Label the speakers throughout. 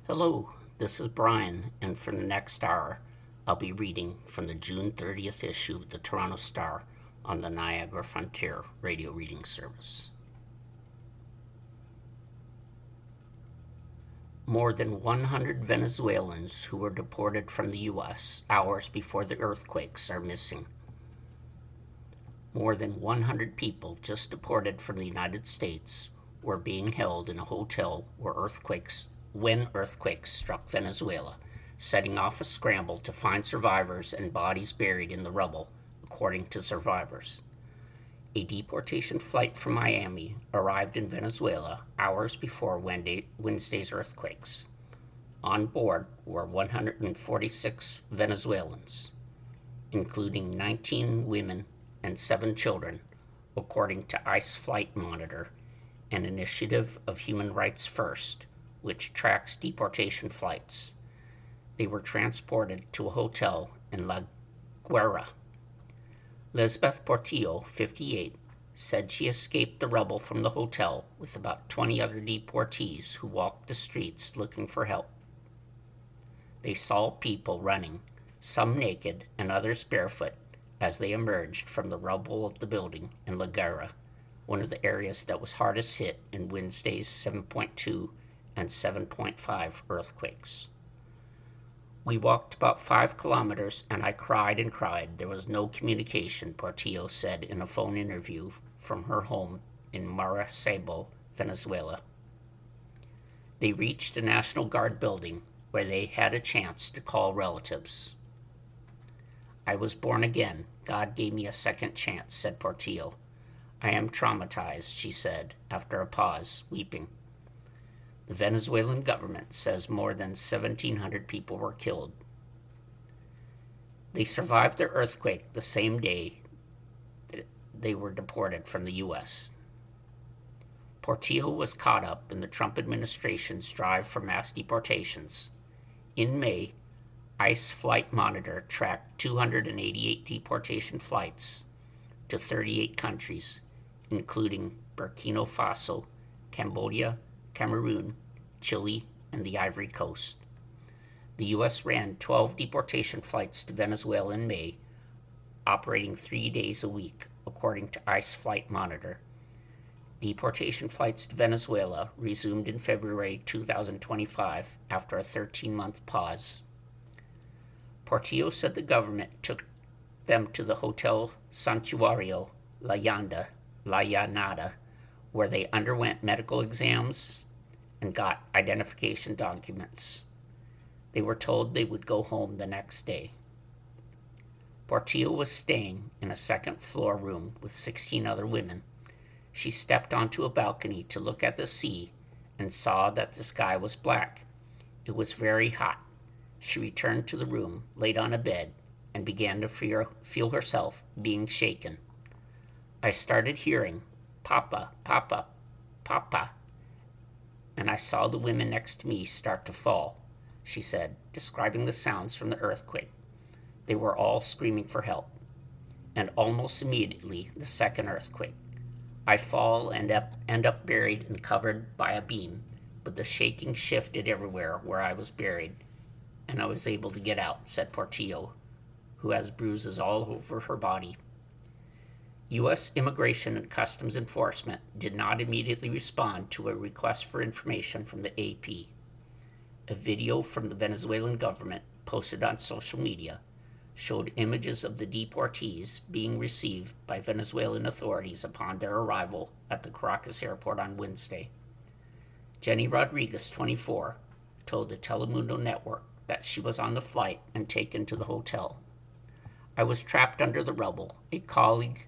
Speaker 1: Hello, this is Brian, and for the next hour, I'll be reading from the June 30th issue of the Toronto Star on the Niagara Frontier radio reading service. More than 100 Venezuelans who were deported from the U.S. hours before the earthquakes are missing. More than 100 people just deported from the United States were being held in a hotel when earthquakes struck Venezuela, setting off a scramble to find survivors and bodies buried in the rubble, according to survivors. A deportation flight from Miami arrived in Venezuela hours before Wednesday's earthquakes. On board were 146 Venezuelans, including 19 women and 7 children, according to ICE Flight Monitor, an initiative of Human Rights First, which tracks deportation flights. They were transported to a hotel in La Guaira. Lisbeth Portillo, 58, said she escaped the rubble from the hotel with about 20 other deportees who walked the streets looking for help. They saw people running, some naked and others barefoot, as they emerged from the rubble of the building in La Guaira, one of the areas that was hardest hit in Wednesday's 7.2 and 7.5 earthquakes. We walked about 5 kilometers and I cried and cried. There was no communication, Portillo said in a phone interview from her home in Maracaibo, Venezuela. They reached the National Guard building where they had a chance to call relatives. I was born again. God gave me a second chance, said Portillo. I am traumatized, she said, after a pause, weeping. The Venezuelan government says more than 1,700 people were killed. They survived the earthquake the same day they were deported from the U.S. Portillo was caught up in the Trump administration's drive for mass deportations. In May, ICE Flight Monitor tracked 288 deportation flights to 38 countries, including Burkina Faso, Cambodia, Cameroon, Chile, and the Ivory Coast. The U.S. ran 12 deportation flights to Venezuela in May, operating 3 days a week, according to ICE Flight Monitor. Deportation flights to Venezuela resumed in February 2025 after a 13-month pause. Portillo said the government took them to the Hotel Santuario La Llanada, where they underwent medical exams and got identification documents. They were told they would go home the next day. Portillo was staying in a second-floor room with 16 other women. She stepped onto a balcony to look at the sea and saw that the sky was black. It was very hot. She returned to the room, laid on a bed, and began to feel herself being shaken. I started hearing, "Papa, Papa, Papa," and I saw the women next to me start to fall, she said, describing the sounds from the earthquake. They were all screaming for help. And almost immediately, the second earthquake. I fall and end up buried and covered by a beam, but the shaking shifted everywhere where I was buried, and I was able to get out, said Portillo, who has bruises all over her body. U.S. Immigration and Customs Enforcement did not immediately respond to a request for information from the AP. A video from the Venezuelan government posted on social media showed images of the deportees being received by Venezuelan authorities upon their arrival at the Caracas airport on Wednesday. Jenny Rodriguez, 24, told the Telemundo network that she was on the flight and taken to the hotel. I was trapped under the rubble. A colleague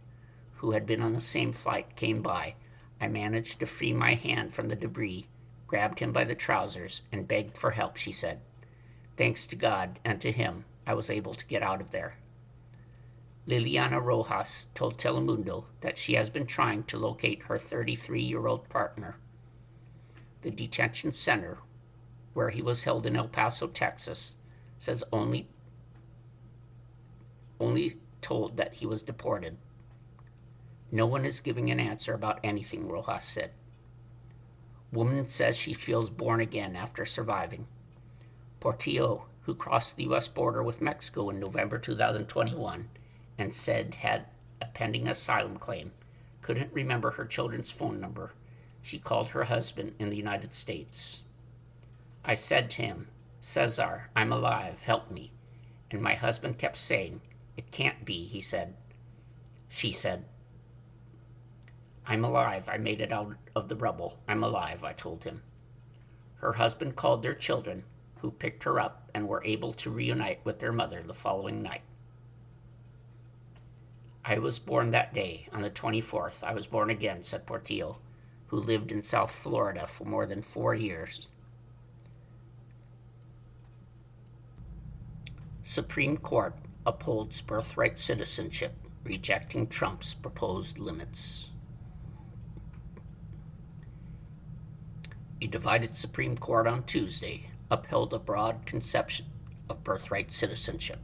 Speaker 1: who had been on the same flight came by. I managed to free my hand from the debris, grabbed him by the trousers, and begged for help, she said. Thanks to God and to him, I was able to get out of there. Liliana Rojas told Telemundo that she has been trying to locate her 33-year-old partner. The detention center, where he was held in El Paso, Texas, says only told that he was deported. No one is giving an answer about anything, Rojas said. Woman says she feels born again after surviving. Portillo, who crossed the U.S. border with Mexico in November 2021 and said had a pending asylum claim, couldn't remember her children's phone number. She called her husband in the United States. I said to him, "Cesar, I'm alive, help me." And my husband kept saying, "It can't be," he said. She said, "I'm alive, I made it out of the rubble. I'm alive," I told him. Her husband called their children, who picked her up and were able to reunite with their mother the following night. I was born that day, on the 24th. I was born again, said Portillo, who lived in South Florida for more than 4 years. Supreme Court upholds birthright citizenship, rejecting Trump's proposed limits. A divided Supreme Court on Tuesday upheld a broad conception of birthright citizenship,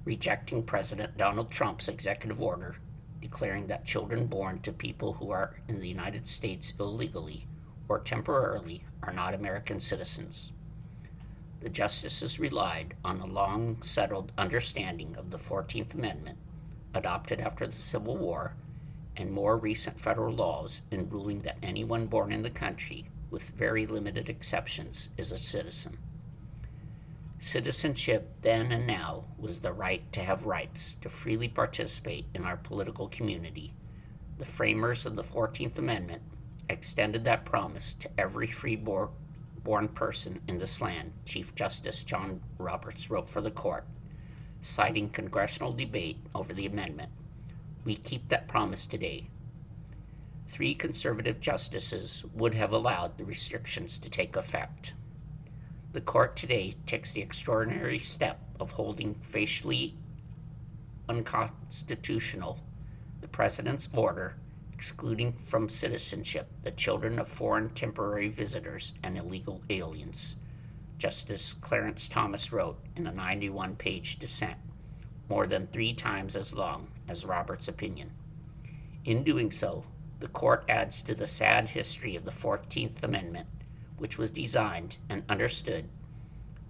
Speaker 1: rejecting President Donald Trump's executive order declaring that children born to people who are in the United States illegally or temporarily are not American citizens. The justices relied on a long-settled understanding of the 14th Amendment, adopted after the Civil War, and more recent federal laws in ruling that anyone born in the country, with very limited exceptions, is a citizen. Citizenship then and now was the right to have rights to freely participate in our political community. The framers of the 14th Amendment extended that promise to every free-born person in this land, Chief Justice John Roberts wrote for the court, citing congressional debate over the amendment. We keep that promise today. 3 conservative justices would have allowed the restrictions to take effect. The court today takes the extraordinary step of holding facially unconstitutional the president's order excluding from citizenship the children of foreign temporary visitors and illegal aliens, Justice Clarence Thomas wrote in a 91-page dissent, more than 3 times as long as Roberts' opinion. In doing so, the court adds to the sad history of the 14th Amendment, which was designed and understood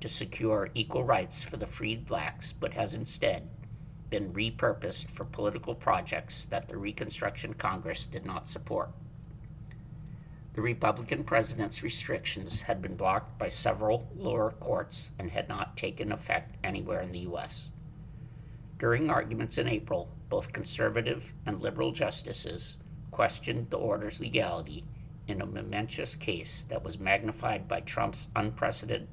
Speaker 1: to secure equal rights for the freed blacks, but has instead been repurposed for political projects that the Reconstruction Congress did not support. The Republican president's restrictions had been blocked by several lower courts and had not taken effect anywhere in the U.S. During arguments in April, both conservative and liberal justices questioned the order's legality in a momentous case that was magnified by Trump's unprecedented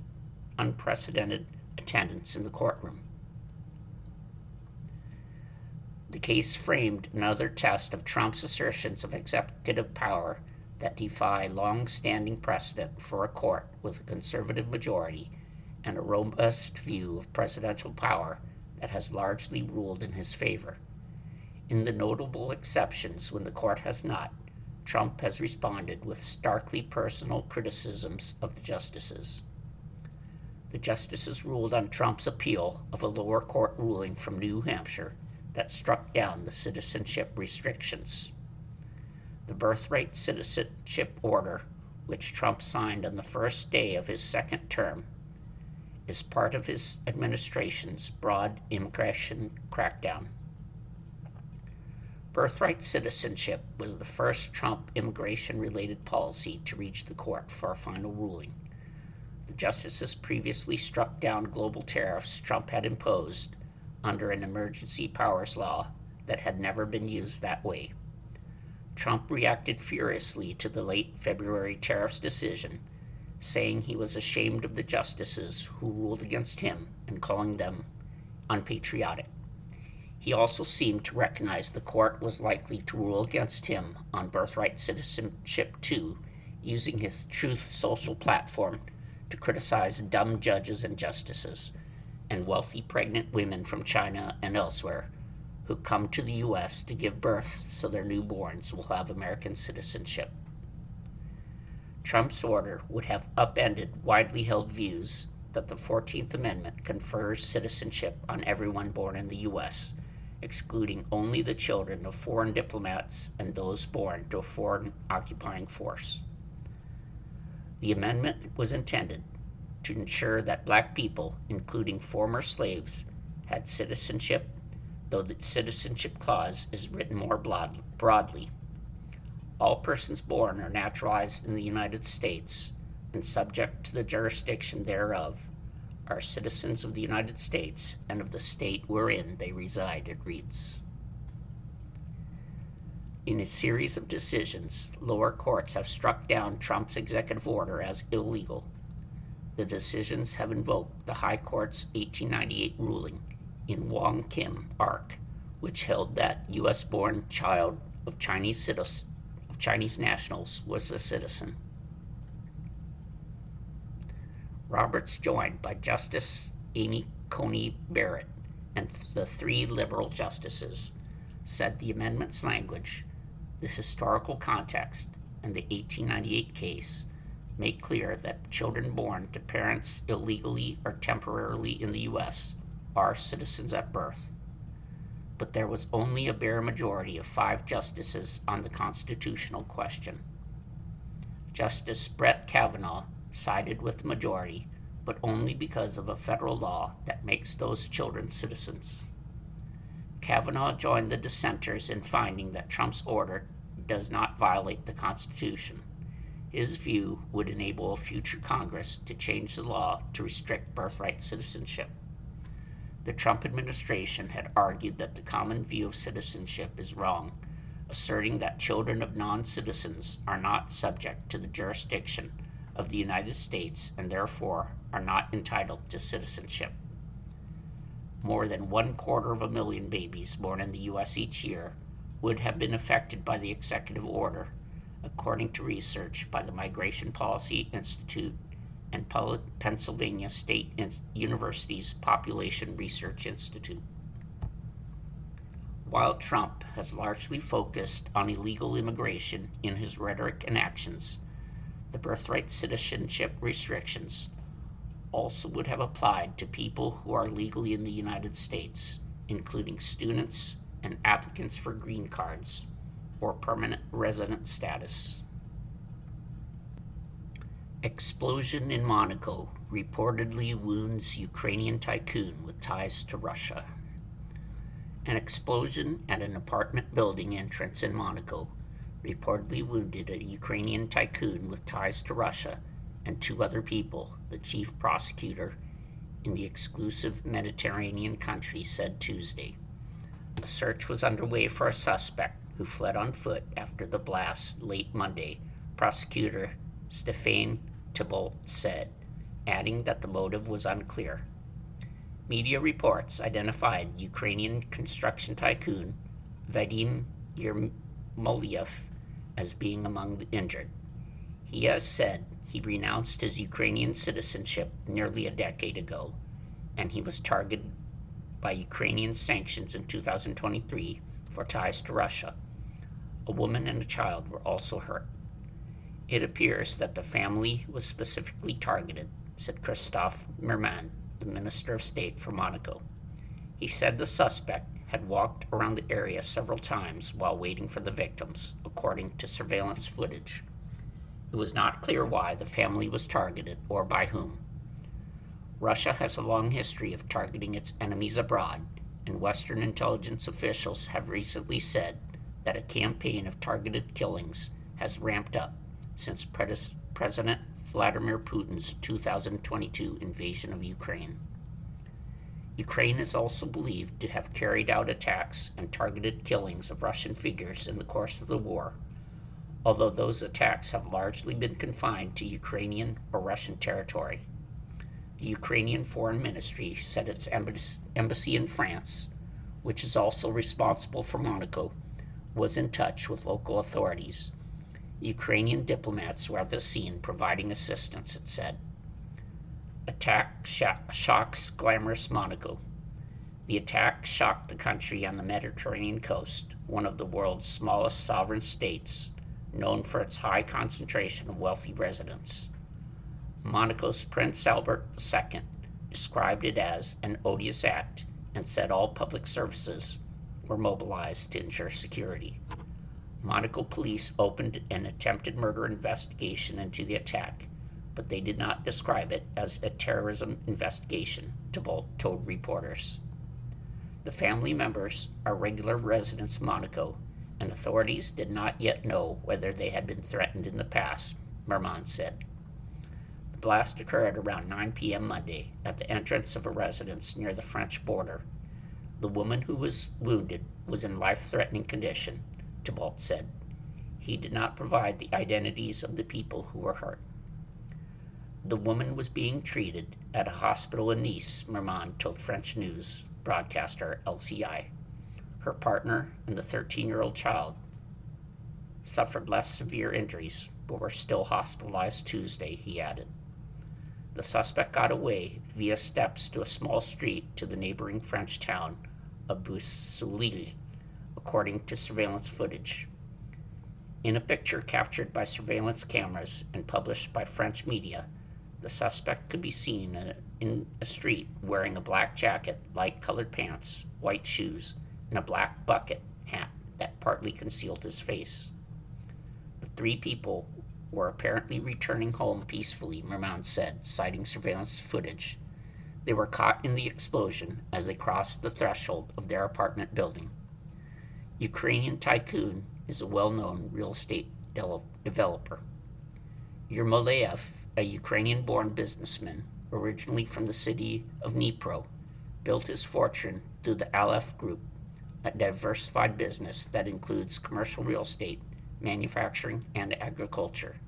Speaker 1: attendance in the courtroom. The case framed another test of Trump's assertions of executive power that defy long-standing precedent for a court with a conservative majority and a robust view of presidential power that has largely ruled in his favor. In the notable exceptions when the court has not, Trump has responded with starkly personal criticisms of the justices. The justices ruled on Trump's appeal of a lower court ruling from New Hampshire that struck down the citizenship restrictions. The birthright citizenship order, which Trump signed on the first day of his second term, is part of his administration's broad immigration crackdown. Birthright citizenship was the first Trump immigration-related policy to reach the court for a final ruling. The justices previously struck down global tariffs Trump had imposed under an emergency powers law that had never been used that way. Trump reacted furiously to the late February tariffs decision, saying he was ashamed of the justices who ruled against him and calling them unpatriotic. He also seemed to recognize the court was likely to rule against him on birthright citizenship too, using his Truth Social platform to criticize dumb judges and justices and wealthy pregnant women from China and elsewhere who come to the U.S. to give birth so their newborns will have American citizenship. Trump's order would have upended widely held views that the 14th Amendment confers citizenship on everyone born in the U.S., excluding only the children of foreign diplomats and those born to a foreign occupying force. The amendment was intended to ensure that black people, including former slaves, had citizenship, though the citizenship clause is written more broadly. All persons born or naturalized in the United States and subject to the jurisdiction thereof are citizens of the United States and of the state wherein they reside, it reads. In a series of decisions, lower courts have struck down Trump's executive order as illegal. The decisions have invoked the High Court's 1898 ruling in Wong Kim Ark, which held that U.S.-born child of Chinese nationals was a citizen. Roberts, joined by Justice Amy Coney Barrett and the 3 liberal justices, said the amendment's language, the historical context, and the 1898 case make clear that children born to parents illegally or temporarily in the U.S. are citizens at birth. But there was only a bare majority of 5 justices on the constitutional question. Justice Brett Kavanaugh sided with the majority, but only because of a federal law that makes those children citizens. Kavanaugh joined the dissenters in finding that Trump's order does not violate the Constitution. His view would enable a future Congress to change the law to restrict birthright citizenship. The Trump administration had argued that the common view of citizenship is wrong, asserting that children of non-citizens are not subject to the jurisdiction of the United States and therefore are not entitled to citizenship. More than 250,000 babies born in the U.S. each year would have been affected by the executive order, according to research by the Migration Policy Institute and Pennsylvania State University's Population Research Institute. While Trump has largely focused on illegal immigration in his rhetoric and actions, the birthright citizenship restrictions also would have applied to people who are legally in the United States, including students and applicants for green cards or permanent resident status. Explosion in Monaco reportedly wounds Ukrainian tycoon with ties to Russia. An explosion at an apartment building entrance in Monaco reportedly wounded a Ukrainian tycoon with ties to Russia and 2 other people, the chief prosecutor in the exclusive Mediterranean country said Tuesday. A search was underway for a suspect who fled on foot after the blast late Monday, prosecutor Stéphane Thibault said, adding that the motive was unclear. Media reports identified Ukrainian construction tycoon Vadim Yermoliev as being among the injured. He has said he renounced his Ukrainian citizenship nearly a decade ago, and he was targeted by Ukrainian sanctions in 2023 for ties to Russia. A woman and a child were also hurt. It appears that the family was specifically targeted, said Christophe Mermand, the Minister of State for Monaco. He said the suspect had walked around the area several times while waiting for the victims, according to surveillance footage. It was not clear why the family was targeted or by whom. Russia has a long history of targeting its enemies abroad, and Western intelligence officials have recently said that a campaign of targeted killings has ramped up since President Vladimir Putin's 2022 invasion of Ukraine. Ukraine is also believed to have carried out attacks and targeted killings of Russian figures in the course of the war, although those attacks have largely been confined to Ukrainian or Russian territory. The Ukrainian Foreign Ministry said its embassy in France, which is also responsible for Monaco, was in touch with local authorities. Ukrainian diplomats were at the scene providing assistance, it said. Attack shocks glamorous Monaco. The attack shocked the country on the Mediterranean coast, one of the world's smallest sovereign states, known for its high concentration of wealthy residents. Monaco's Prince Albert II described it as an odious act and said all public services were mobilized to ensure security. Monaco police opened an attempted murder investigation into the attack, but they did not describe it as a terrorism investigation, Thibault told reporters. The family members are regular residents of Monaco, and authorities did not yet know whether they had been threatened in the past, Merman said. The blast occurred around 9 p.m. Monday at the entrance of a residence near the French border. The woman who was wounded was in life-threatening condition, Thibault said. He did not provide the identities of the people who were hurt. The woman was being treated at a hospital in Nice, Merman told French news broadcaster LCI. Her partner and the 13-year-old child suffered less severe injuries, but were still hospitalized Tuesday, he added. The suspect got away via steps to a small street to the neighboring French town of Boussoulil, according to surveillance footage. In a picture captured by surveillance cameras and published by French media, the suspect could be seen in a street wearing a black jacket, light-colored pants, white shoes, and a black bucket hat that partly concealed his face. The three people were apparently returning home peacefully, Merman said, citing surveillance footage. They were caught in the explosion as they crossed the threshold of their apartment building. Ukrainian Tycoon is a well-known real estate developer. Yermoleyev, a Ukrainian-born businessman, originally from the city of Dnipro, built his fortune through the Aleph Group, a diversified business that includes commercial real estate, manufacturing, and agriculture.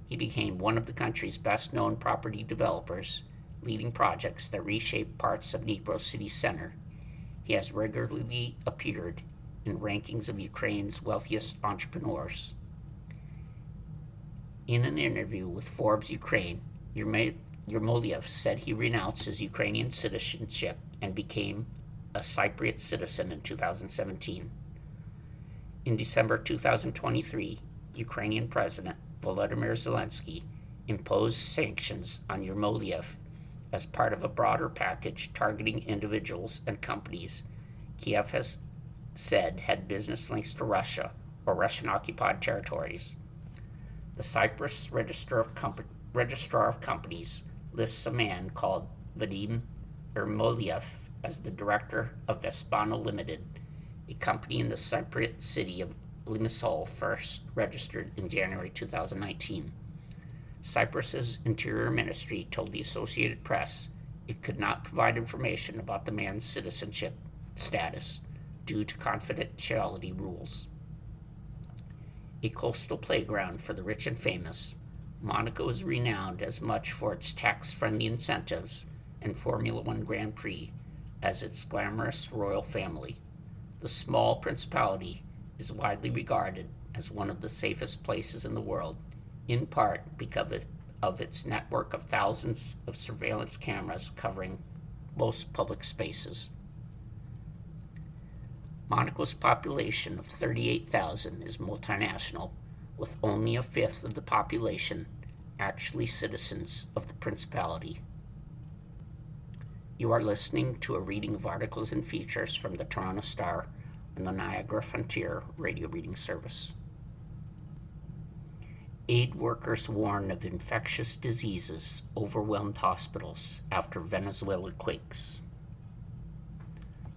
Speaker 1: He became one of the country's best-known property developers, leading projects that reshape parts of Dnipro city center. He has regularly appeared in rankings of Ukraine's wealthiest entrepreneurs. In an interview with Forbes Ukraine, Yermoleyev said he renounced his Ukrainian citizenship and became a Cypriot citizen in 2017. In December 2023, Ukrainian President Volodymyr Zelensky imposed sanctions on Yermoleyev as part of a broader package targeting individuals and companies Kiev has said had business links to Russia or Russian-occupied territories. The Cyprus Registrar of Companies lists a man called Vadim Yermoleyev as the director of Vespano Limited, a company in the Cypriot city of Limassol, first registered in January 2019. Cyprus's Interior Ministry told the Associated Press it could not provide information about the man's citizenship status due to confidentiality rules. A coastal playground for the rich and famous, Monaco is renowned as much for its tax-friendly incentives and Formula One Grand Prix as its glamorous royal family. The small principality is widely regarded as one of the safest places in the world, in part because of its network of thousands of surveillance cameras covering most public spaces. Monaco's population of 38,000 is multinational, with only a fifth of the population actually citizens of the principality. You are listening to a reading of articles and features from the Toronto Star and the Niagara Frontier radio reading service. Aid workers warn of infectious diseases overwhelmed hospitals after Venezuela quakes.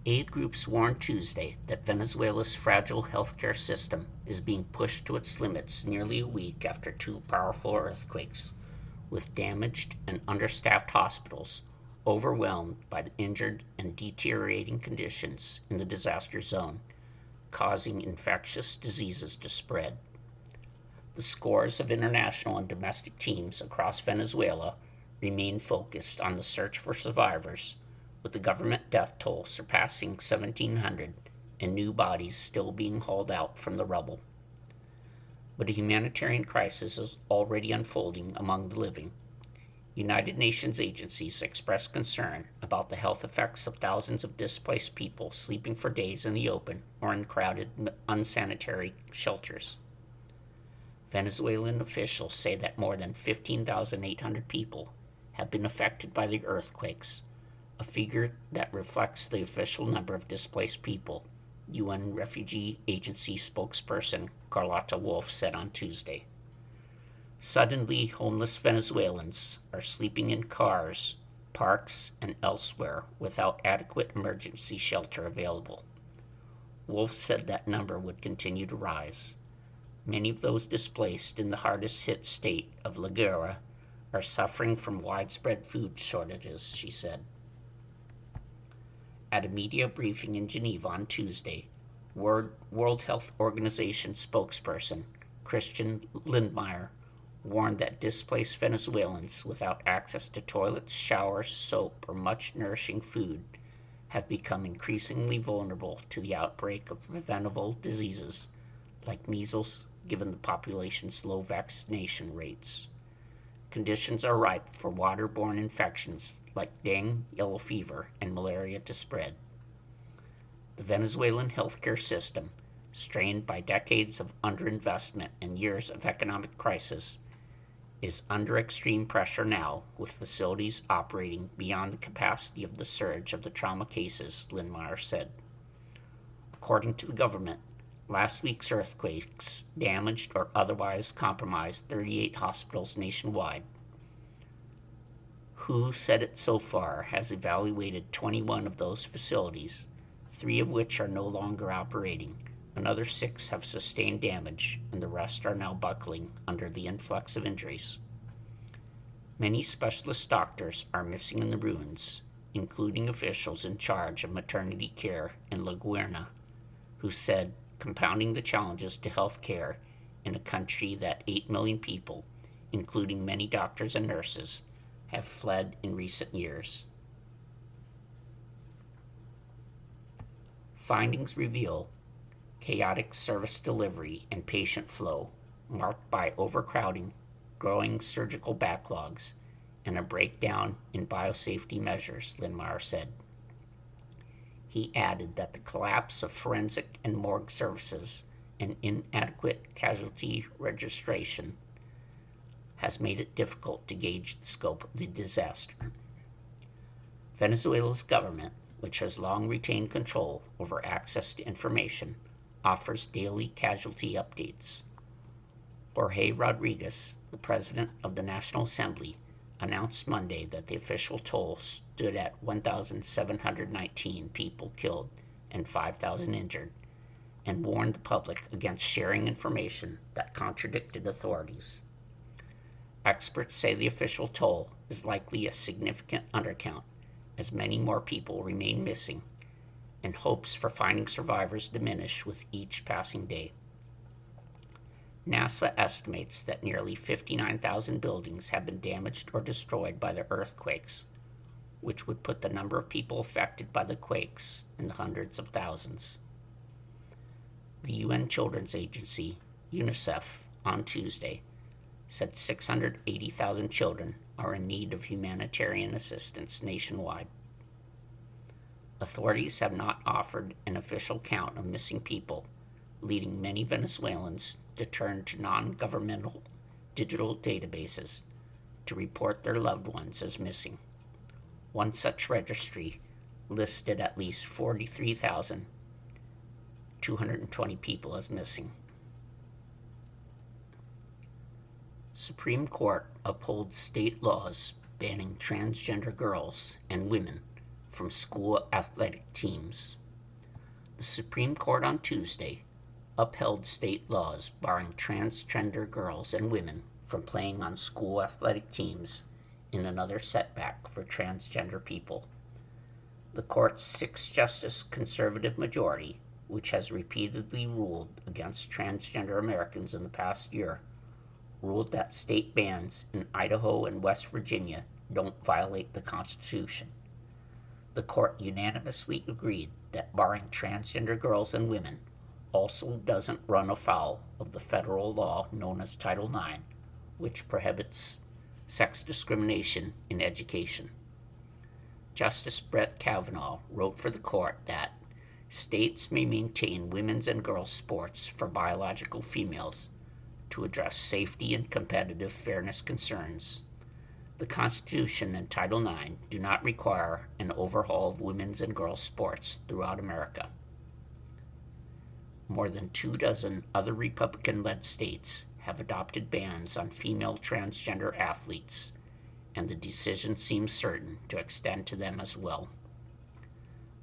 Speaker 1: Aid groups warned Tuesday that Venezuela's fragile healthcare system is being pushed to its limits nearly a week after two powerful earthquakes, with damaged and understaffed hospitals overwhelmed by the injured and deteriorating conditions in the disaster zone, causing infectious diseases to spread. The scores of international and domestic teams across Venezuela remain focused on the search for survivors, with the government death toll surpassing 1,700 and new bodies still being hauled out from the rubble. But a humanitarian crisis is already unfolding among the living. United Nations agencies express concern about the health effects of thousands of displaced people sleeping for days in the open or in crowded, unsanitary shelters. Venezuelan officials say that more than 15,800 people have been affected by the earthquakes, a figure that reflects the official number of displaced people, UN Refugee Agency spokesperson Carlotta Wolf said on Tuesday. Suddenly, homeless Venezuelans are sleeping in cars, parks, and elsewhere without adequate emergency shelter available. Wolf said that number would continue to rise. Many of those displaced in the hardest hit state of La Guera are suffering from widespread food shortages, she said. At a media briefing in Geneva on Tuesday, World Health Organization spokesperson Christian Lindmeier warned that displaced Venezuelans without access to toilets, showers, soap, or much nourishing food have become increasingly vulnerable to the outbreak of preventable diseases like measles, given the population's low vaccination rates. Conditions are ripe for waterborne infections like dengue, yellow fever, and malaria to spread. The Venezuelan healthcare system, strained by decades of underinvestment and years of economic crisis, is under extreme pressure now, with facilities operating beyond the capacity of the surge of the trauma cases, Lindmeier said. According to the government, last week's earthquakes damaged or otherwise compromised 38 hospitals nationwide. WHO said it so far has evaluated 21 of those facilities, 3 of which are no longer operating. Another 6 have sustained damage, and the rest are now buckling under the influx of injuries. Many specialist doctors are missing in the ruins, including officials in charge of maternity care in La Guerna, who said compounding the challenges to health care in a country that 8 million people, including many doctors and nurses, have fled in recent years. Findings reveal chaotic service delivery and patient flow, marked by overcrowding, growing surgical backlogs, and a breakdown in biosafety measures, Lindmeier said. He added that the collapse of forensic and morgue services and inadequate casualty registration has made it difficult to gauge the scope of the disaster. Venezuela's government, which has long retained control over access to information, offers daily casualty updates. Jorge Rodriguez, the president of the National Assembly, announced Monday that the official toll stood at 1,719 people killed and 5,000 injured, and warned the public against sharing information that contradicted authorities. Experts say the official toll is likely a significant undercount, as many more people remain missing, and hopes for finding survivors diminish with each passing day. NASA estimates that nearly 59,000 buildings have been damaged or destroyed by the earthquakes, which would put the number of people affected by the quakes in the hundreds of thousands. The UN Children's Agency, UNICEF, on Tuesday, said 680,000 children are in need of humanitarian assistance nationwide. Authorities have not offered an official count of missing people, leading many Venezuelans to turn to non-governmental digital databases to report their loved ones as missing. One such registry listed at least 43,220 people as missing. Supreme Court upholds state laws banning transgender girls and women from school athletic teams. The Supreme Court on Tuesday upheld state laws barring transgender girls and women from playing on school athletic teams in another setback for transgender people. The court's 6-justice conservative majority, which has repeatedly ruled against transgender Americans in the past year, ruled that state bans in Idaho and West Virginia don't violate the Constitution. The court unanimously agreed that barring transgender girls and women also doesn't run afoul of the federal law known as Title IX, which prohibits sex discrimination in education. Justice Brett Kavanaugh wrote for the court that states may maintain women's and girls' sports for biological females to address safety and competitive fairness concerns. The Constitution and Title IX do not require an overhaul of women's and girls' sports throughout America. More than 24 other Republican-led states have adopted bans on female transgender athletes, and the decision seems certain to extend to them as well.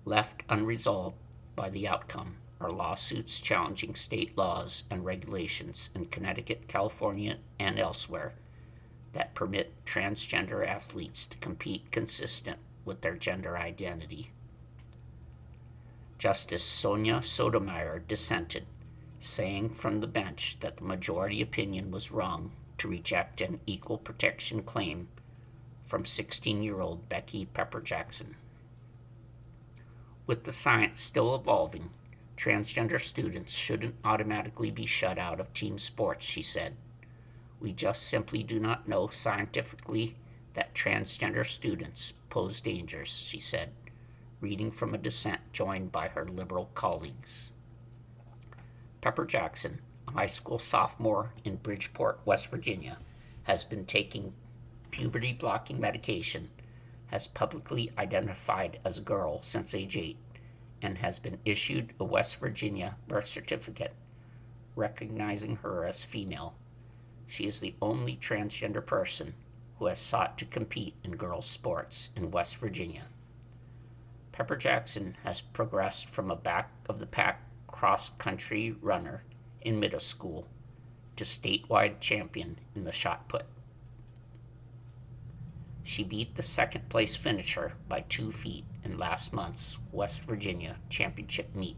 Speaker 1: Left unresolved by the outcome are lawsuits challenging state laws and regulations in Connecticut, California, and elsewhere that permit transgender athletes to compete consistent with their gender identity. Justice Sonia Sotomayor dissented, saying from the bench that the majority opinion was wrong to reject an equal protection claim from 16-year-old Becky Pepper Jackson. With the science still evolving, transgender students shouldn't automatically be shut out of team sports, she said. We just simply do not know scientifically that transgender students pose dangers, she said, reading from a dissent joined by her liberal colleagues. Pepper Jackson, a high school sophomore in Bridgeport, West Virginia, has been taking puberty-blocking medication, has publicly identified as a girl since age 8, and has been issued a West Virginia birth certificate recognizing her as female. She is the only transgender person who has sought to compete in girls' sports in West Virginia. Pepper Jackson has progressed from a back-of-the-pack cross-country runner in middle school to statewide champion in the shot put. She beat the second-place finisher by 2 feet in last month's West Virginia championship meet.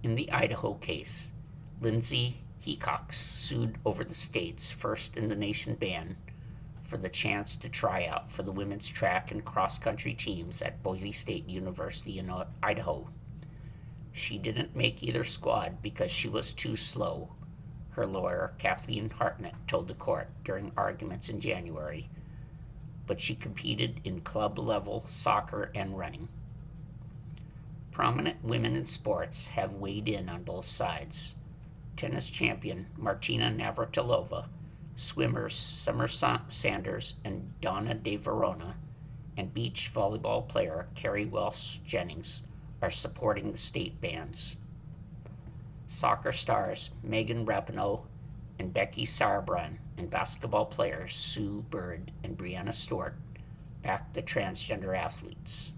Speaker 1: In the Idaho case, Lindsay Hecox sued over the state's first-in-the-nation ban for the chance to try out for the women's track and cross-country teams at Boise State University in Idaho. She didn't make either squad because she was too slow, her lawyer Kathleen Hartnett told the court during arguments in January, but she competed in club-level soccer and running. Prominent women in sports have weighed in on both sides. Tennis champion Martina Navratilova, swimmers Summer Sanders and Donna De Verona, and beach volleyball player Carrie Welsh Jennings are supporting the state bans. Soccer stars Megan Rapinoe and Becky Sauerbrunn and basketball players Sue Bird and Brianna Stewart back the transgender athletes.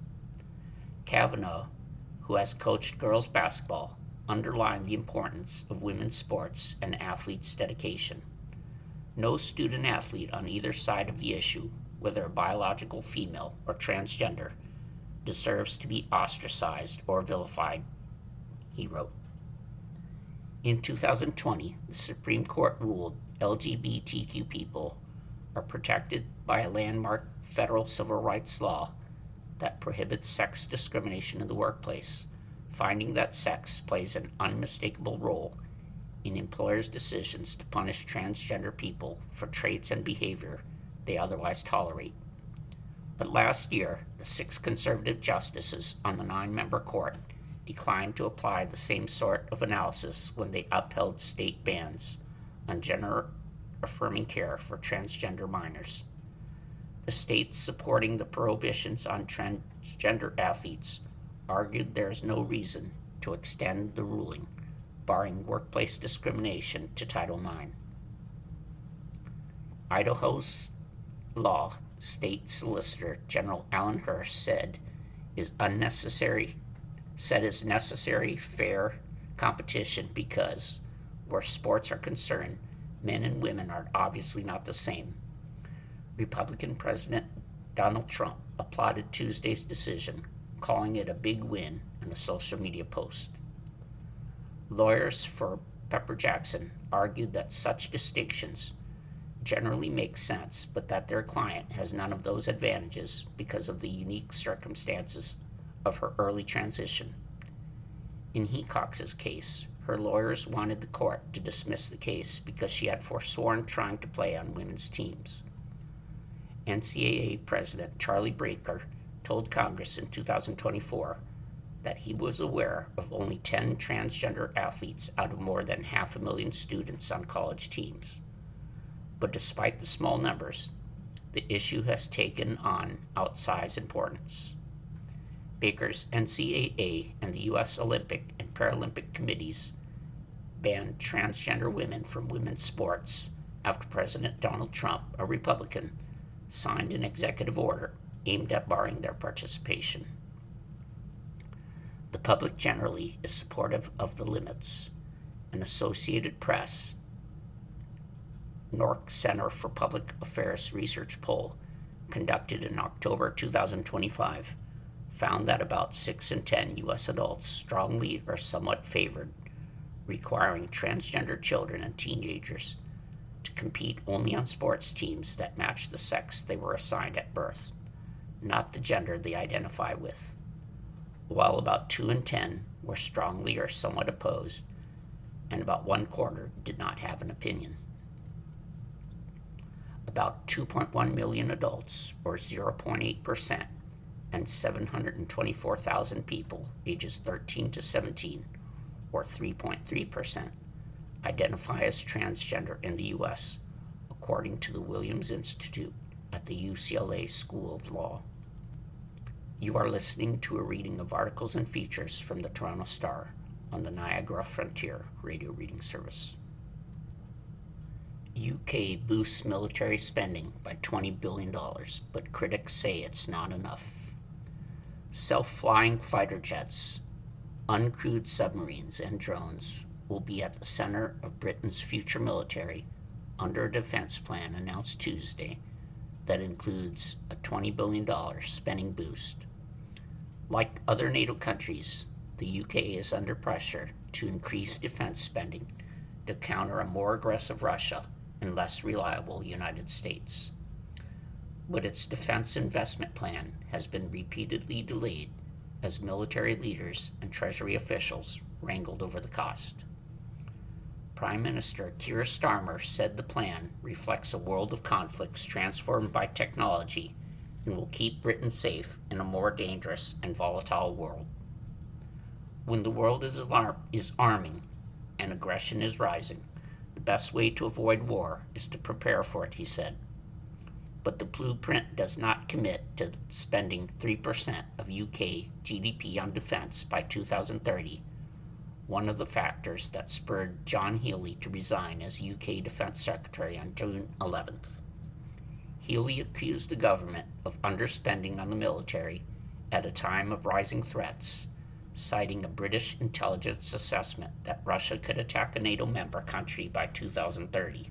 Speaker 1: Kavanaugh, who has coached girls basketball, underlined the importance of women's sports and athletes' dedication. No student athlete on either side of the issue, whether a biological female or transgender, deserves to be ostracized or vilified, he wrote. In 2020, the Supreme Court ruled LGBTQ people are protected by a landmark federal civil rights law that prohibits sex discrimination in the workplace, finding that sex plays an unmistakable role in employers' decisions to punish transgender people for traits and behavior they otherwise tolerate. But last year, the 6 conservative justices on the 9-member court declined to apply the same sort of analysis when they upheld state bans on gender-affirming care for transgender minors. The states supporting the prohibitions on transgender athletes argued there is no reason to extend the ruling, barring workplace discrimination, to Title IX. Idaho's law, State Solicitor General Alan Hirsch said is necessary, fair competition because, where sports are concerned, men and women are obviously not the same. Republican President Donald Trump applauded Tuesday's decision, calling it a big win in a social media post. Lawyers for Pepper Jackson argued that such distinctions generally make sense, but that their client has none of those advantages because of the unique circumstances of her early transition. In Hecox's case, her lawyers wanted the court to dismiss the case because she had forsworn trying to play on women's teams. NCAA President Charlie Baker told Congress in 2024 that he was aware of only 10 transgender athletes out of more than 500,000 students on college teams. But despite the small numbers, the issue has taken on outsized importance. Baker's NCAA and the U.S. Olympic and Paralympic committees banned transgender women from women's sports after President Donald Trump, a Republican, signed an executive order aimed at barring their participation. The public generally is supportive of the limits. An Associated Press NORC Center for Public Affairs research poll conducted in October 2025 found that about 6 in 10 U.S. adults strongly or somewhat favored requiring transgender children and teenagers to compete only on sports teams that match the sex they were assigned at birth, not the gender they identify with, while about 2 in 10 were strongly or somewhat opposed, and about 1/4 did not have an opinion. About 2.1 million adults, or 0.8%, and 724,000 people ages 13 to 17, or 3.3%, identify as transgender in the U.S., according to the Williams Institute at the UCLA School of Law. You are listening to a reading of articles and features from the Toronto Star on the Niagara Frontier radio reading service. UK boosts military spending by $20 billion, but critics say it's not enough. Self-flying fighter jets, uncrewed submarines, and drones will be at the center of Britain's future military under a defense plan announced Tuesday that includes a $20 billion spending boost. Like other NATO countries, the UK is under pressure to increase defense spending to counter a more aggressive Russia and less reliable United States. But its defense investment plan has been repeatedly delayed as military leaders and Treasury officials wrangled over the cost. Prime Minister Keir Starmer said the plan reflects a world of conflicts transformed by technology and will keep Britain safe in a more dangerous and volatile world. When the world is arming and aggression is rising, the best way to avoid war is to prepare for it, he said. But the blueprint does not commit to spending 3% of UK GDP on defense by 2030, one of the factors that spurred John Healey to resign as UK Defence Secretary on June 11th. Healey accused the government of underspending on the military at a time of rising threats, citing a British intelligence assessment that Russia could attack a NATO member country by 2030.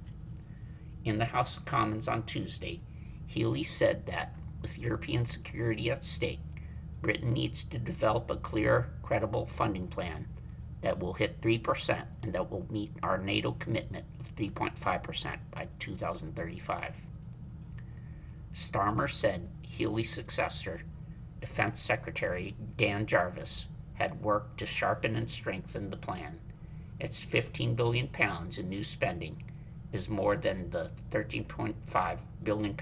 Speaker 1: In the House of Commons on Tuesday, Healey said that, with European security at stake, Britain needs to develop a clear, credible funding plan that will hit 3% and that will meet our NATO commitment of 3.5% by 2035. Starmer said Healey's successor, Defense Secretary Dan Jarvis, had worked to sharpen and strengthen the plan. Its £15 billion in new spending is more than the £13.5 billion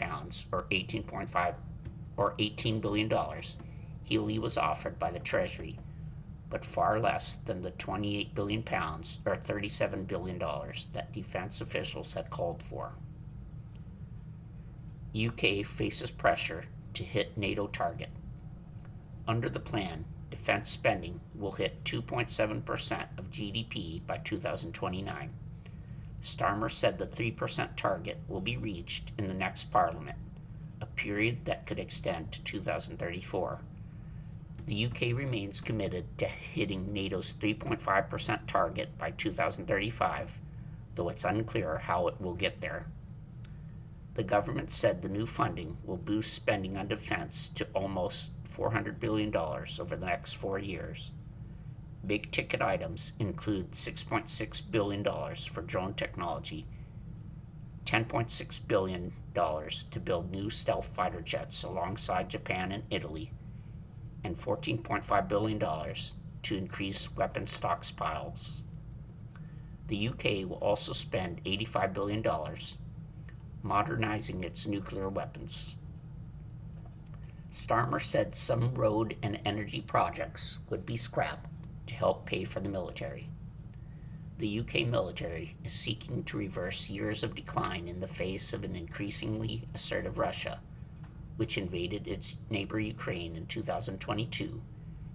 Speaker 1: or $18 billion Healey was offered by the Treasury, but far less than the £28 billion or $37 billion that defense officials had called for. UK faces pressure to hit NATO target. Under the plan, defense spending will hit 2.7% of GDP by 2029. Starmer said the 3% target will be reached in the next Parliament, a period that could extend to 2034. The UK remains committed to hitting NATO's 3.5% target by 2035, though it's unclear how it will get there. The government said the new funding will boost spending on defense to almost $400 billion over the next 4 years. Big ticket items include $6.6 billion for drone technology, $10.6 billion to build new stealth fighter jets alongside Japan and Italy, and $14.5 billion to increase weapon stockpiles. The UK will also spend $85 billion modernizing its nuclear weapons. Starmer said some road and energy projects would be scrapped to help pay for the military. The UK military is seeking to reverse years of decline in the face of an increasingly assertive Russia, which invaded its neighbor Ukraine in 2022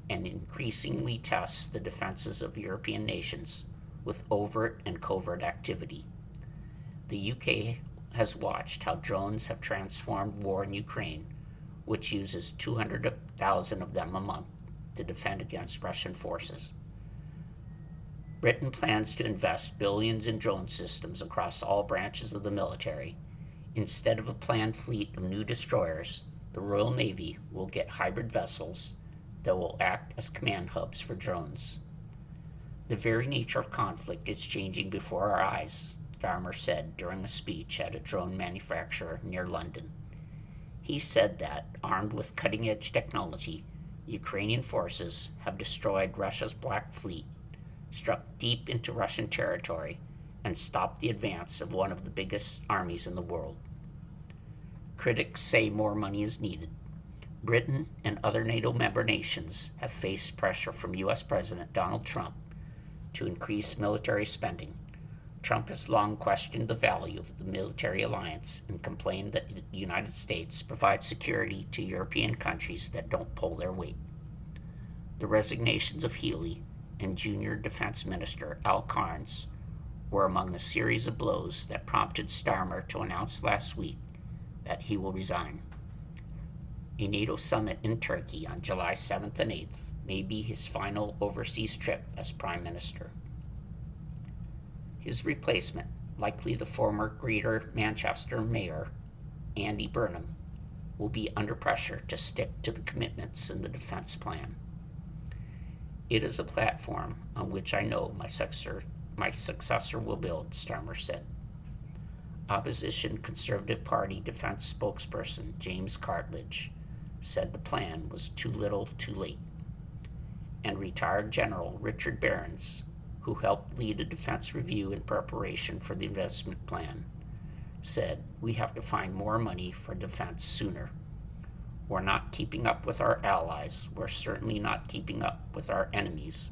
Speaker 1: and increasingly tests the defenses of European nations with overt and covert activity. The UK has watched how drones have transformed war in Ukraine, which uses 200,000 of them a month to defend against Russian forces. Britain plans to invest billions in drone systems across all branches of the military. Instead of a planned fleet of new destroyers, the Royal Navy will get hybrid vessels that will act as command hubs for drones. The very nature of conflict is changing before our eyes, Starmer said during a speech at a drone manufacturer near London. He said that, armed with cutting-edge technology, Ukrainian forces have destroyed Russia's Black Fleet, struck deep into Russian territory, and stopped the advance of one of the biggest armies in the world. Critics say more money is needed. Britain and other NATO member nations have faced pressure from U.S. President Donald Trump to increase military spending. Trump has long questioned the value of the military alliance and complained that the United States provides security to European countries that don't pull their weight. The resignations of Healey and Junior Defense Minister Al Carnes were among a series of blows that prompted Starmer to announce last week that he will resign. A NATO summit in Turkey on July 7th and 8th may be his final overseas trip as Prime Minister. His replacement, likely the former Greater Manchester Mayor, Andy Burnham, will be under pressure to stick to the commitments in the defense plan. It is a platform on which I know my successor will build, Starmer said. Opposition Conservative Party defense spokesperson James Cartledge said the plan was too little too late. And retired General Richard Barrons, who helped lead a defense review in preparation for the investment plan, said, "We have to find more money for defense sooner. We're not keeping up with our allies. We're certainly not keeping up with our enemies.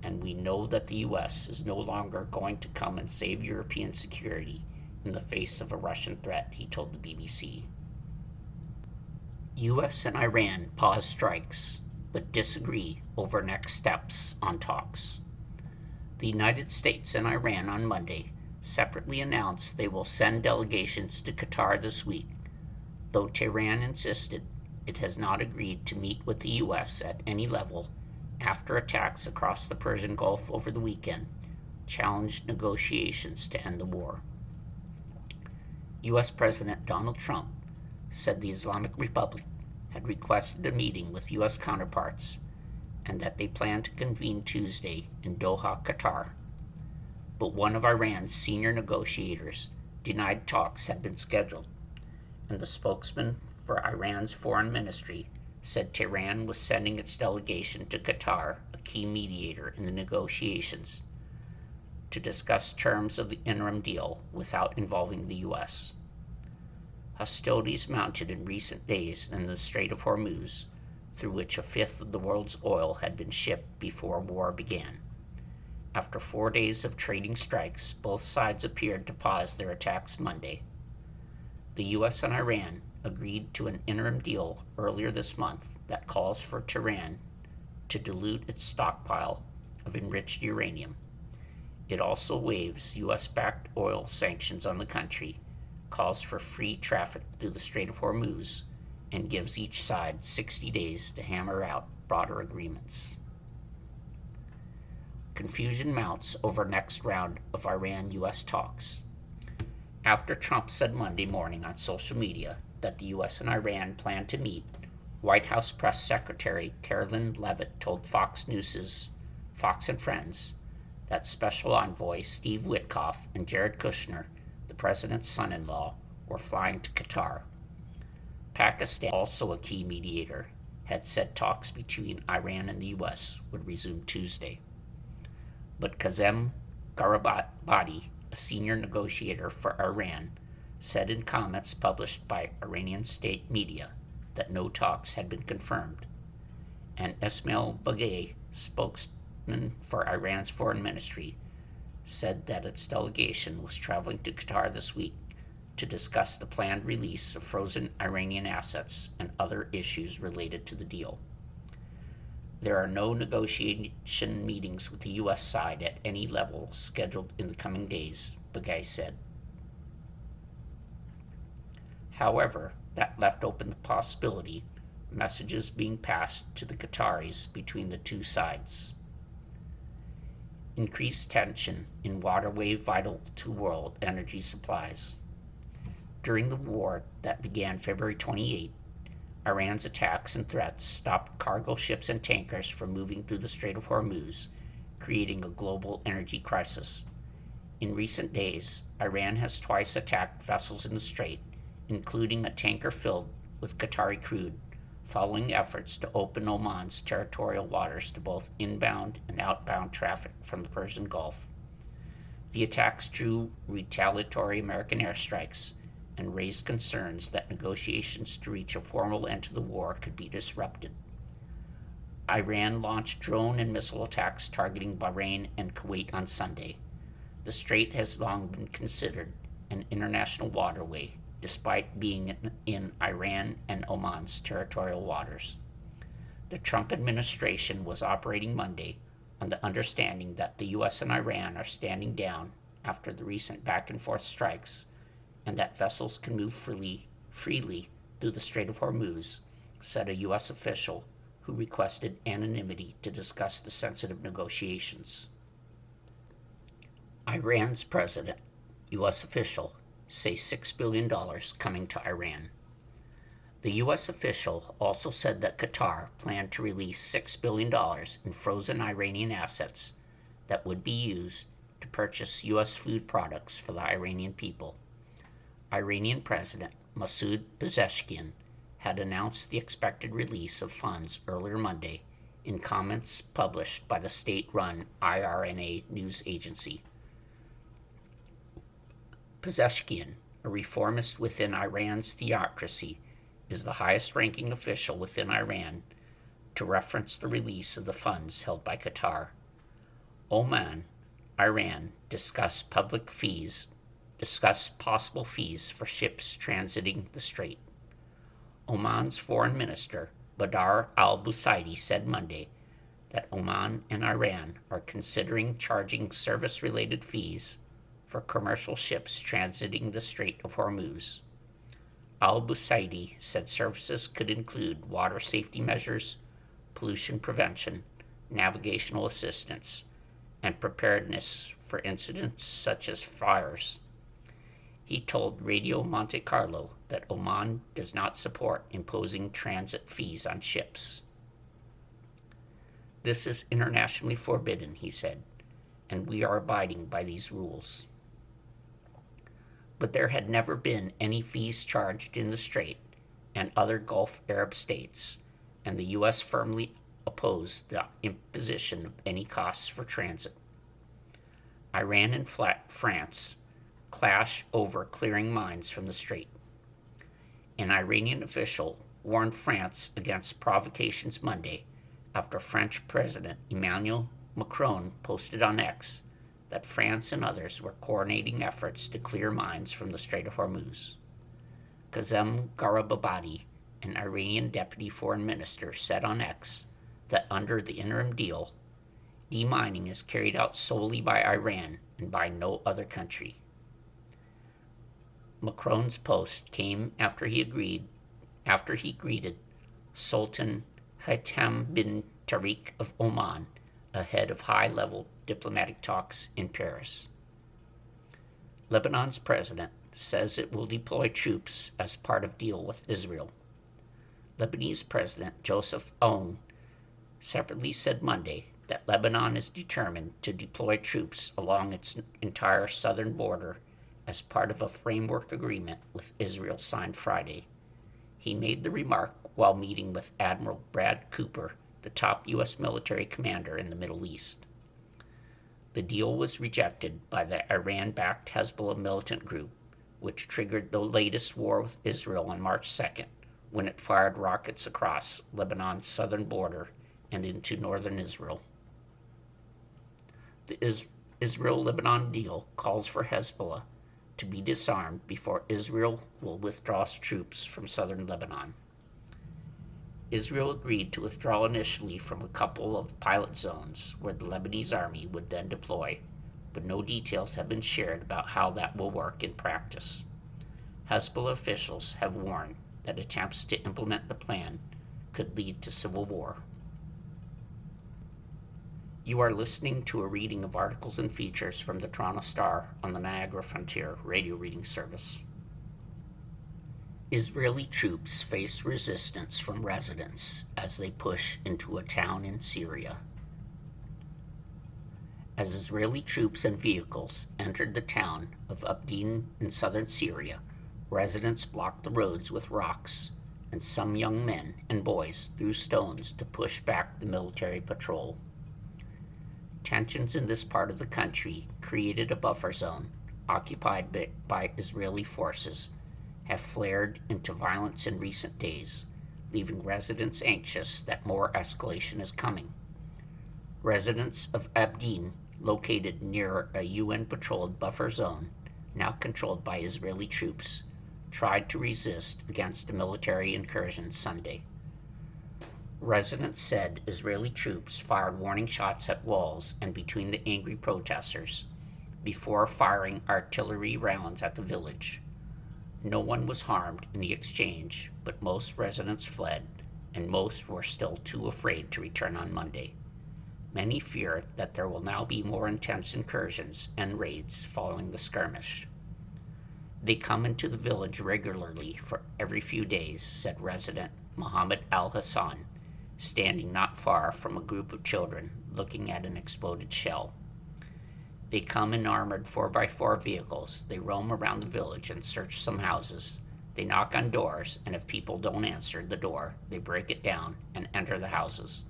Speaker 1: And we know that the U.S. is no longer going to come and save European security in the face of a Russian threat," he told the BBC. U.S. and Iran pause strikes, but disagree over next steps on talks. The United States and Iran on Monday separately announced they will send delegations to Qatar this week, though Tehran insisted it has not agreed to meet with the U.S. at any level after attacks across the Persian Gulf over the weekend challenged negotiations to end the war. U.S. President Donald Trump said the Islamic Republic had requested a meeting with U.S. counterparts and that they plan to convene Tuesday in Doha, Qatar. But one of Iran's senior negotiators denied talks had been scheduled, and the spokesman for Iran's foreign ministry said Tehran was sending its delegation to Qatar, a key mediator in the negotiations, to discuss terms of the interim deal without involving the U.S. Hostilities mounted in recent days in the Strait of Hormuz, through which a fifth of the world's oil had been shipped before war began. After 4 days of trading strikes, both sides appeared to pause their attacks Monday. The U.S. and Iran agreed to an interim deal earlier this month that calls for Tehran to dilute its stockpile of enriched uranium. It also waives U.S.-backed oil sanctions on the country, calls for free traffic through the Strait of Hormuz, and gives each side 60 days to hammer out broader agreements. Confusion mounts over next round of Iran-U.S. talks. After Trump said Monday morning on social media that the U.S. and Iran plan to meet, White House Press Secretary Carolyn Leavitt told Fox News' Fox and Friends that Special Envoy Steve Witkoff and Jared Kushner, the president's son-in-law, were flying to Qatar. Pakistan, also a key mediator, had said talks between Iran and the U.S. would resume Tuesday. But Kazem Garibati, a senior negotiator for Iran, said in comments published by Iranian state media that no talks had been confirmed. And Ismail Baghei, spokesman for Iran's foreign ministry, said that its delegation was traveling to Qatar this week to discuss the planned release of frozen Iranian assets and other issues related to the deal. There are no negotiation meetings with the U.S. side at any level scheduled in the coming days, Begay said. However, that left open the possibility of messages being passed to the Qataris between the two sides. Increased tension in waterway vital to world energy supplies. During the war that began February 28, Iran's attacks and threats stopped cargo ships and tankers from moving through the Strait of Hormuz, creating a global energy crisis. In recent days, Iran has twice attacked vessels in the strait, including a tanker filled with Qatari crude, following efforts to open Oman's territorial waters to both inbound and outbound traffic from the Persian Gulf. The attacks drew retaliatory American airstrikes and raised concerns that negotiations to reach a formal end to the war could be disrupted. Iran launched drone and missile attacks targeting Bahrain and Kuwait on Sunday. The strait has long been considered an international waterway, despite being in Iran and Oman's territorial waters. The Trump administration was operating Monday on the understanding that the U.S. and Iran are standing down after the recent back-and-forth strikes, and that vessels can move freely through the Strait of Hormuz, said a U.S. official who requested anonymity to discuss the sensitive negotiations. Iran's president, U.S. official, say $6 billion coming to Iran. The U.S. official also said that Qatar planned to release $6 billion in frozen Iranian assets that would be used to purchase U.S. food products for the Iranian people. Iranian President Masoud Pezeshkian had announced the expected release of funds earlier Monday in comments published by the state-run IRNA news agency. Pezeshkian, a reformist within Iran's theocracy, is the highest-ranking official within Iran to reference the release of the funds held by Qatar. Oman, Iran discussed possible fees for ships transiting the strait. Oman's foreign minister, Badr al-Busaidi, said Monday that Oman and Iran are considering charging service-related fees for commercial ships transiting the Strait of Hormuz. Al-Busaidi said services could include water safety measures, pollution prevention, navigational assistance, and preparedness for incidents such as fires. He told Radio Monte Carlo that Oman does not support imposing transit fees on ships. This is internationally forbidden, he said, and we are abiding by these rules. But there had never been any fees charged in the Strait and other Gulf Arab states, and the U.S. firmly opposed the imposition of any costs for transit. Iran and France clash over clearing mines from the strait. An Iranian official warned France against provocations Monday after French President Emmanuel Macron posted on X that France and others were coordinating efforts to clear mines from the Strait of Hormuz. Kazem Garibabadi, an Iranian deputy foreign minister, said on X that under the interim deal, demining is carried out solely by Iran and by no other country. Macron's post came after he greeted Sultan Haytham bin Tariq of Oman ahead of high-level diplomatic talks in Paris. Lebanon's president says it will deploy troops as part of deal with Israel. Lebanese President Joseph Aoun separately said Monday that Lebanon is determined to deploy troops along its entire southern border as part of a framework agreement with Israel signed Friday. He made the remark while meeting with Admiral Brad Cooper, the top U.S. military commander in the Middle East. The deal was rejected by the Iran-backed Hezbollah militant group, which triggered the latest war with Israel on March 2nd, when it fired rockets across Lebanon's southern border and into northern Israel. The Israel-Lebanon deal calls for Hezbollah to be disarmed before Israel will withdraw troops from southern Lebanon. Israel agreed to withdraw initially from a couple of pilot zones where the Lebanese army would then deploy, but no details have been shared about how that will work in practice. Hezbollah officials have warned that attempts to implement the plan could lead to civil war. You are listening to a reading of articles and features from the Toronto Star on the Niagara Frontier radio reading service. Israeli troops face resistance from residents as they push into a town in Syria. As Israeli troops and vehicles entered the town of Abdin in southern Syria, residents blocked the roads with rocks, and some young men and boys threw stones to push back the military patrol. Tensions in this part of the country created a buffer zone occupied by Israeli forces have flared into violence in recent days, leaving residents anxious that more escalation is coming. Residents of Abdin, located near a UN-patrolled buffer zone, now controlled by Israeli troops, tried to resist against a military incursion Sunday. Residents said Israeli troops fired warning shots at walls and between the angry protesters before firing artillery rounds at the village. No one was harmed in the exchange, but most residents fled, and most were still too afraid to return on Monday. Many fear that there will now be more intense incursions and raids following the skirmish. They come into the village regularly for every few days, said resident Mohammed Al-Hassan, standing not far from a group of children looking at an exploded shell. They come in armored 4x4 vehicles. They roam around the village and search some houses. They knock on doors, and if people don't answer the door, they break it down and enter the houses.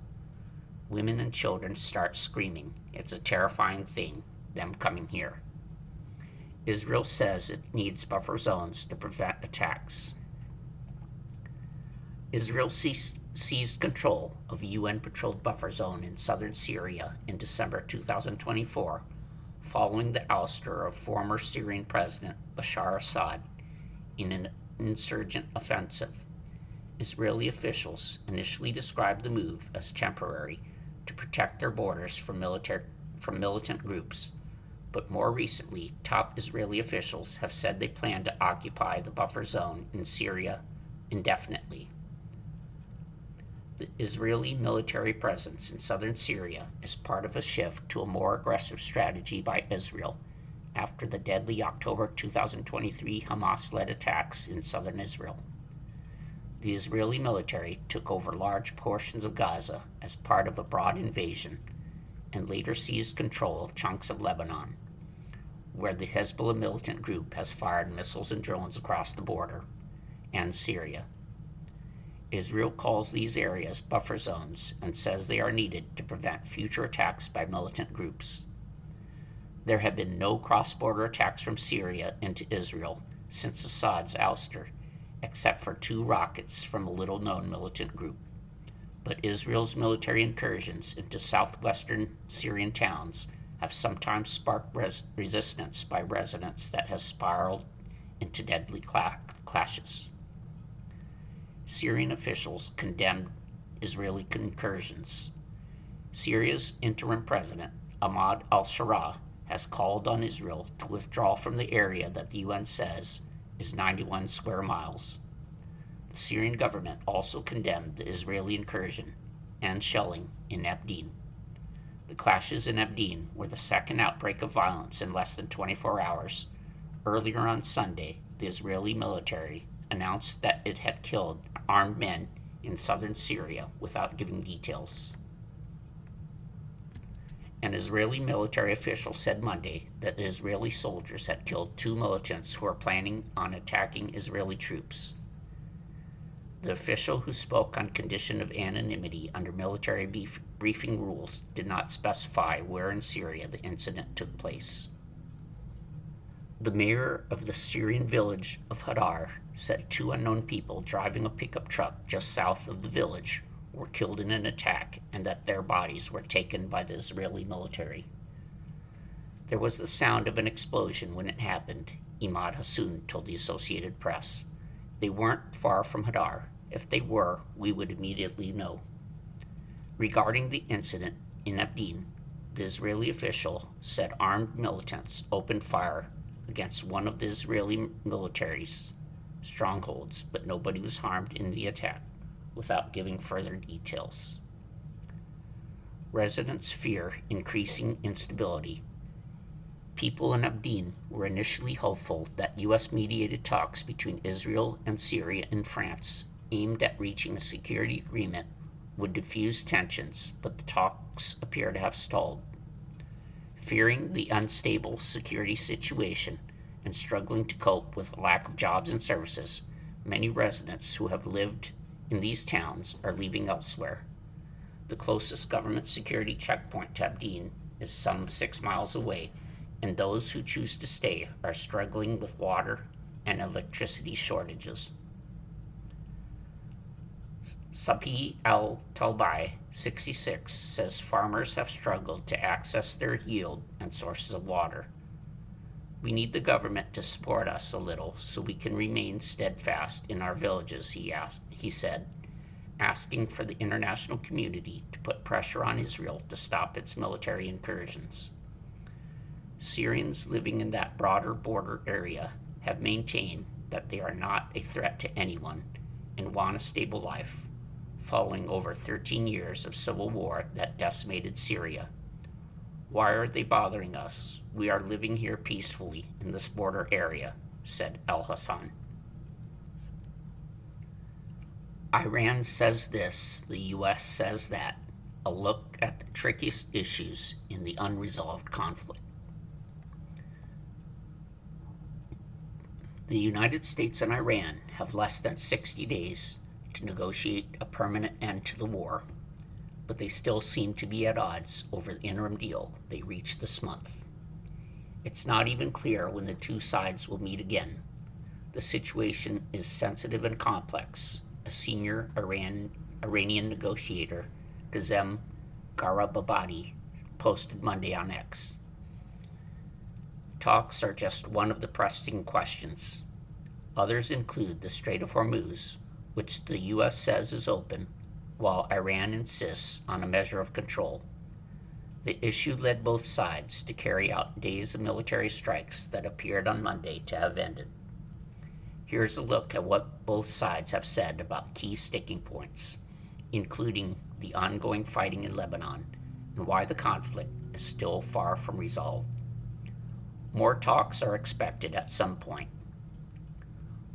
Speaker 1: Women and children start screaming. It's a terrifying thing, them coming here. Israel says it needs buffer zones to prevent attacks. Israel seized control of a UN-patrolled buffer zone in southern Syria in December 2024, following the ouster of former Syrian President Bashar Assad in an insurgent offensive. Israeli officials initially described the move as temporary to protect their borders from militant groups, but more recently, top Israeli officials have said they plan to occupy the buffer zone in Syria indefinitely. The Israeli military presence in southern Syria is part of a shift to a more aggressive strategy by Israel after the deadly October 2023 Hamas-led attacks in southern Israel. The Israeli military took over large portions of Gaza as part of a broad invasion and later seized control of chunks of Lebanon, where the Hezbollah militant group has fired missiles and drones across the border, and Syria. Israel calls these areas buffer zones and says they are needed to prevent future attacks by militant groups. There have been no cross-border attacks from Syria into Israel since Assad's ouster, except for 2 rockets from a little-known militant group. But Israel's military incursions into southwestern Syrian towns have sometimes sparked resistance by residents that has spiraled into deadly clashes. Syrian officials condemned Israeli incursions. Syria's interim president, Ahmad al-Sharaa, has called on Israel to withdraw from the area that the UN says is 91 square miles. The Syrian government also condemned the Israeli incursion and shelling in Abdin. The clashes in Abdin were the second outbreak of violence in less than 24 hours. Earlier on Sunday, the Israeli military announced that it had killed armed men in southern Syria without giving details. An Israeli military official said Monday that Israeli soldiers had killed 2 militants who were planning on attacking Israeli troops. The official, who spoke on condition of anonymity under military briefing rules, did not specify where in Syria the incident took place. The mayor of the Syrian village of Hadar said 2 unknown people driving a pickup truck just south of the village were killed in an attack and that their bodies were taken by the Israeli military. There was the sound of an explosion when it happened, Imad Hassoun told the Associated Press. They weren't far from Hadar. If they were, we would immediately know. Regarding the incident in Abdin, the Israeli official said armed militants opened fire against one of the Israeli military's strongholds, but nobody was harmed in the attack, without giving further details. Residents fear increasing instability. People in Abdin were initially hopeful that U.S. mediated talks between Israel and Syria and France, aimed at reaching a security agreement, would diffuse tensions, but the talks appear to have stalled. Fearing the unstable security situation and struggling to cope with a lack of jobs and services, many residents who have lived in these towns are leaving elsewhere. The closest government security checkpoint to Abdin is some 6 miles away, and those who choose to stay are struggling with water and electricity shortages. Sabi al-Talbai, 66, says farmers have struggled to access their yield and sources of water. We need the government to support us a little so we can remain steadfast in our villages, he said, asking for the international community to put pressure on Israel to stop its military incursions. Syrians living in that broader border area have maintained that they are not a threat to anyone and want a stable life, following over 13 years of civil war that decimated Syria. Why are they bothering us? We are living here peacefully in this border area, said Al-Hassan. Iran says this, the U.S. says that. A look at the trickiest issues in the unresolved conflict. The United States and Iran have less than 60 days to negotiate a permanent end to the war, but they still seem to be at odds over the interim deal they reached this month. It's not even clear when the two sides will meet again. The situation is sensitive and complex, a senior Iranian negotiator, Kazem Garababadi, posted Monday on X. Talks are just one of the pressing questions. Others include the Strait of Hormuz, which the U.S. says is open, while Iran insists on a measure of control. The issue led both sides to carry out days of military strikes that appeared on Monday to have ended. Here's a look at what both sides have said about key sticking points, including the ongoing fighting in Lebanon and why the conflict is still far from resolved. More talks are expected at some point.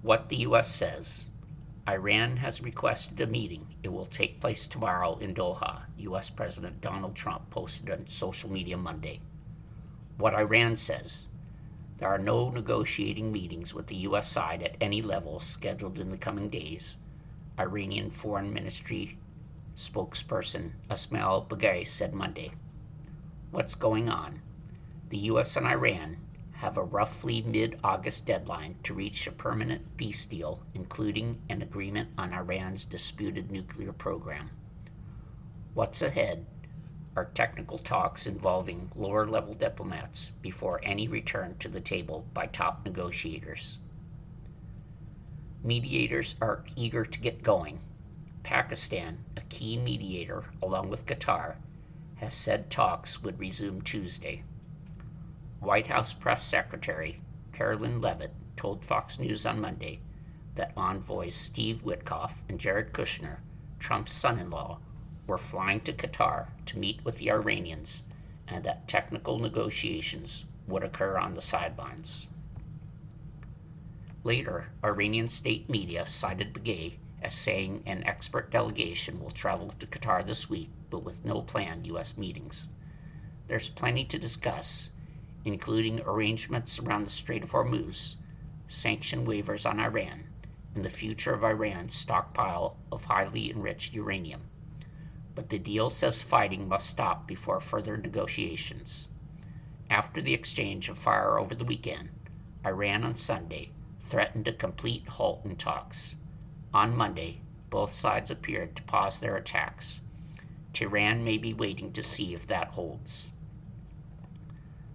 Speaker 1: What the U.S. says. Iran has requested a meeting. It will take place tomorrow in Doha, U.S. President Donald Trump posted on social media Monday. What Iran says. There are no negotiating meetings with the U.S. side at any level scheduled in the coming days, Iranian Foreign Ministry spokesperson Ismail Baghai said Monday. What's going on? The U.S. and Iran have a roughly mid-August deadline to reach a permanent peace deal, including an agreement on Iran's disputed nuclear program. What's ahead are technical talks involving lower-level diplomats before any return to the table by top negotiators. Mediators are eager to get going. Pakistan, a key mediator along with Qatar, has said talks would resume Tuesday. White House Press Secretary Carolyn Leavitt told Fox News on Monday that envoys Steve Witkoff and Jared Kushner, Trump's son-in-law, were flying to Qatar to meet with the Iranians and that technical negotiations would occur on the sidelines. Later, Iranian state media cited Baghai as saying an expert delegation will travel to Qatar this week, but with no planned U.S. meetings. There's plenty to discuss, including arrangements around the Strait of Hormuz, sanction waivers on Iran, and the future of Iran's stockpile of highly enriched uranium. But the deal says fighting must stop before further negotiations. After the exchange of fire over the weekend, Iran on Sunday threatened a complete halt in talks. On Monday, both sides appeared to pause their attacks. Tehran may be waiting to see if that holds.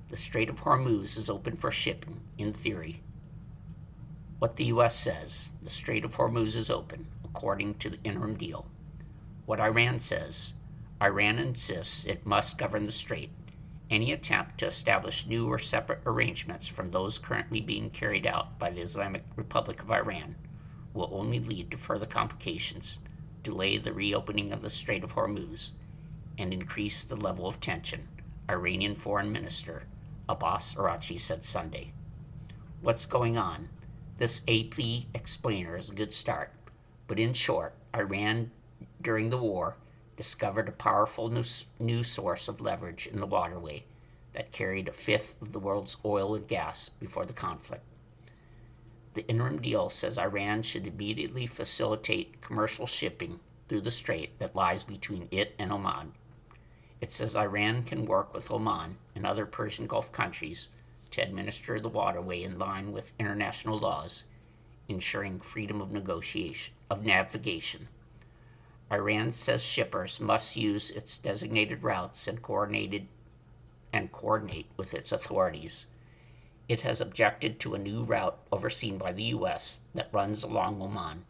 Speaker 1: The Strait of Hormuz is open for shipping, in theory. What the U.S. says, the Strait of Hormuz is open, according to the interim deal. What Iran says: Iran insists it must govern the strait. Any attempt to establish new or separate arrangements from those currently being carried out by the Islamic Republic of Iran will only lead to further complications, delay the reopening of the Strait of Hormuz, and increase the level of tension, Iranian Foreign Minister Abbas Araghchi said Sunday. What's going on? This AP explainer is a good start, but in short, Iran, during the war, discovered a powerful new source of leverage in the waterway that carried a fifth of the world's oil and gas before the conflict. The interim deal says Iran should immediately facilitate commercial shipping through the strait that lies between it and Oman. It says Iran can work with Oman and other Persian Gulf countries to administer the waterway in line with international laws, ensuring freedom of navigation. Iran says shippers must use its designated routes and coordinate with its authorities. It has objected to a new route overseen by the U.S. that runs along Oman.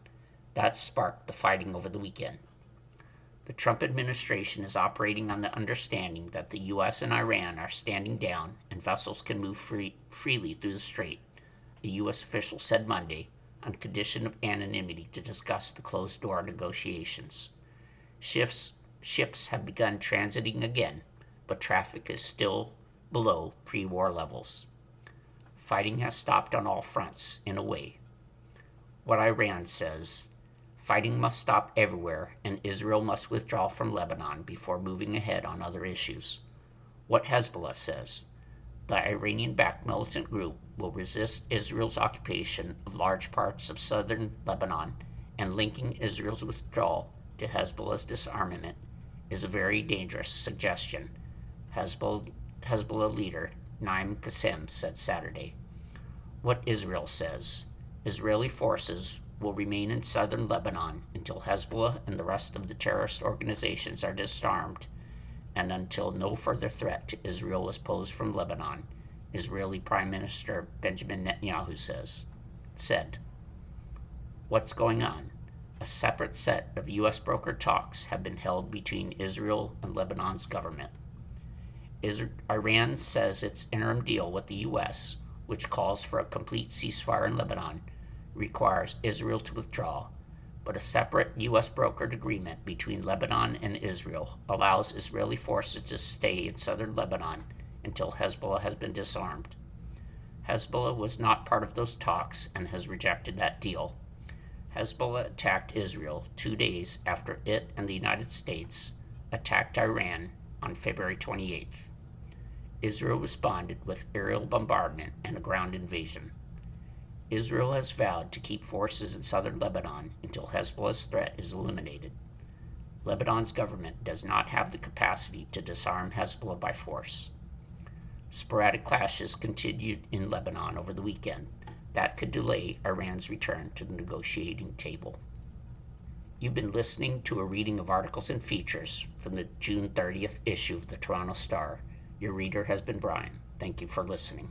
Speaker 1: That sparked the fighting over the weekend. The Trump administration is operating on the understanding that the U.S. and Iran are standing down and vessels can move freely through the strait, a U.S. official said Monday, on condition of anonymity to discuss the closed-door negotiations. Ships have begun transiting again, but traffic is still below pre-war levels. Fighting has stopped on all fronts, in a way. What Iran says: fighting must stop everywhere, and Israel must withdraw from Lebanon before moving ahead on other issues. What Hezbollah says: the Iranian-backed militant group will resist Israel's occupation of large parts of southern Lebanon, and linking Israel's withdrawal to Hezbollah's disarmament is a very dangerous suggestion, Hezbollah leader Naim Qassem said Saturday. What Israel says: Israeli forces will remain in southern Lebanon until Hezbollah and the rest of the terrorist organizations are disarmed, and until no further threat to Israel is posed from Lebanon, Israeli Prime Minister Benjamin Netanyahu said. What's going on? A separate set of U.S. brokered talks have been held between Israel and Lebanon's government. Iran says its interim deal with the U.S., which calls for a complete ceasefire in Lebanon, requires Israel to withdraw, but a separate U.S. brokered agreement between Lebanon and Israel allows Israeli forces to stay in southern Lebanon until Hezbollah has been disarmed. Hezbollah was not part of those talks and has rejected that deal. Hezbollah attacked Israel 2 days after it and the United States attacked Iran on February 28th. Israel responded with aerial bombardment and a ground invasion. Israel has vowed to keep forces in southern Lebanon until Hezbollah's threat is eliminated. Lebanon's government does not have the capacity to disarm Hezbollah by force. Sporadic clashes continued in Lebanon over the weekend. That could delay Iran's return to the negotiating table. You've been listening to a reading of articles and features from the June 30th issue of the Toronto Star. Your reader has been Brian. Thank you for listening.